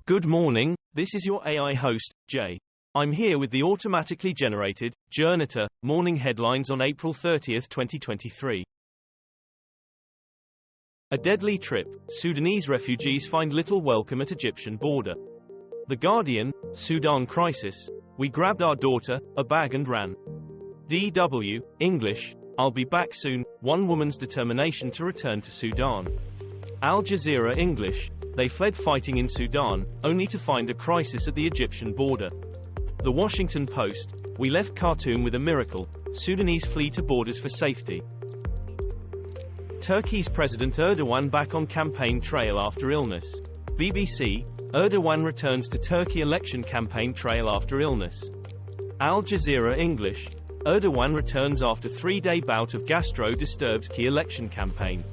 Good morning, this is your AI host, Jay. I'm here with the automatically generated, Journato, morning headlines on April 30, 2023. A deadly trip, Sudanese refugees find little welcome at Egyptian border. The Guardian, Sudan crisis, we grabbed our daughter, a bag and ran. DW, English, I'll be back soon, one woman's determination to return to Sudan. Al Jazeera English, they fled fighting in Sudan, only to find a crisis at the Egyptian border. The Washington Post, we left Khartoum with a miracle, Sudanese flee to borders for safety. Turkey's President Erdogan back on campaign trail after illness. BBC, Erdogan returns to Turkey election campaign trail after illness. Al Jazeera English, Erdogan returns after three-day bout of gastro-disturbed key election campaign.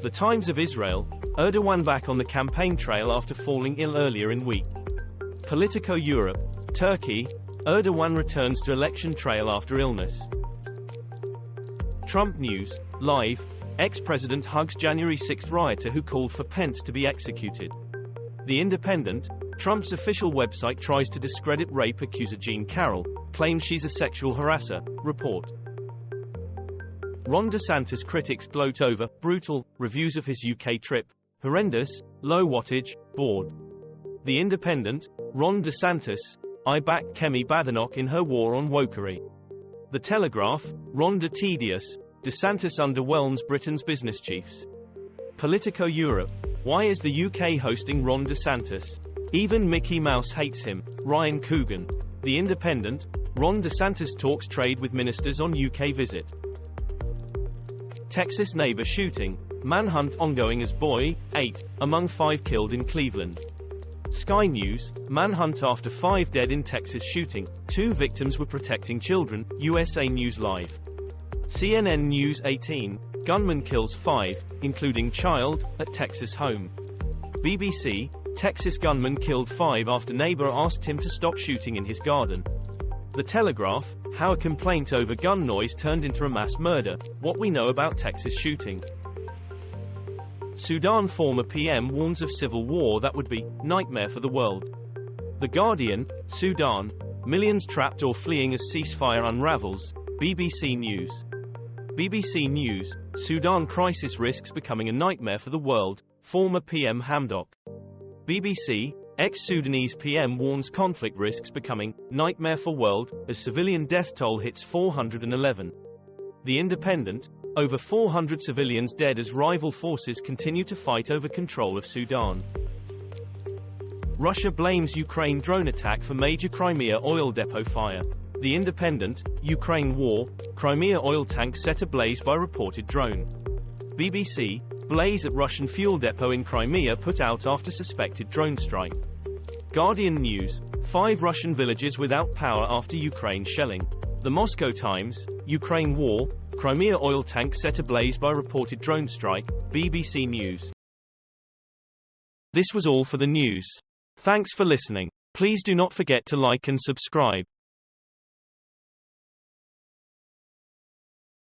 The Times of Israel, Erdogan back on the campaign trail after falling ill earlier in week. Politico Europe, Turkey, Erdogan returns to election trail after illness. Trump News, Live, ex-president hugs January 6 rioter who called for Pence to be executed. The Independent, Trump's official website tries to discredit rape accuser Jean Carroll, claims she's a sexual harasser, report. Ron DeSantis critics gloat over brutal reviews of his UK trip. Horrendous, low-wattage, bored. The Independent, Ron DeSantis, I back Kemi Badenoch in her war on wokery. The Telegraph, Ron tedious, DeSantis underwhelms Britain's business chiefs. Politico Europe, why is the UK hosting Ron DeSantis? Even Mickey Mouse hates him, Ryan Coogan. The Independent, Ron DeSantis talks trade with ministers on UK visit. Texas neighbor shooting, manhunt ongoing as boy, 8, among 5 killed in Cleveland. Sky News, manhunt after 5 dead in Texas shooting, 2 victims were protecting children, USA News Live. CNN News 18, gunman kills 5, including child, at Texas home. BBC, Texas gunman killed 5 after neighbor asked him to stop shooting in his garden. The Telegraph, how a complaint over gun noise turned into a mass murder, what we know about Texas shooting. Sudan former PM warns of civil war that would be nightmare for the world. The Guardian, Sudan, millions trapped or fleeing as ceasefire unravels, BBC News. BBC News, Sudan crisis risks becoming a nightmare for the world, former PM Hamdok. BBC, ex-Sudanese PM warns conflict risks becoming nightmare for world as civilian death toll hits 411. The Independent, over 400 civilians dead as rival forces continue to fight over control of Sudan. Russia blames Ukraine drone attack for major Crimea oil depot fire. The Independent, Ukraine war, Crimea oil tank set ablaze by reported drone. BBC, blaze at Russian fuel depot in Crimea put out after suspected drone strike. Guardian News, 5 Russian villages without power after Ukraine shelling. The Moscow Times, Ukraine war, Crimea oil tank set ablaze by reported drone strike, BBC News. This was all for the news. Thanks for listening. Please do not forget to like and subscribe.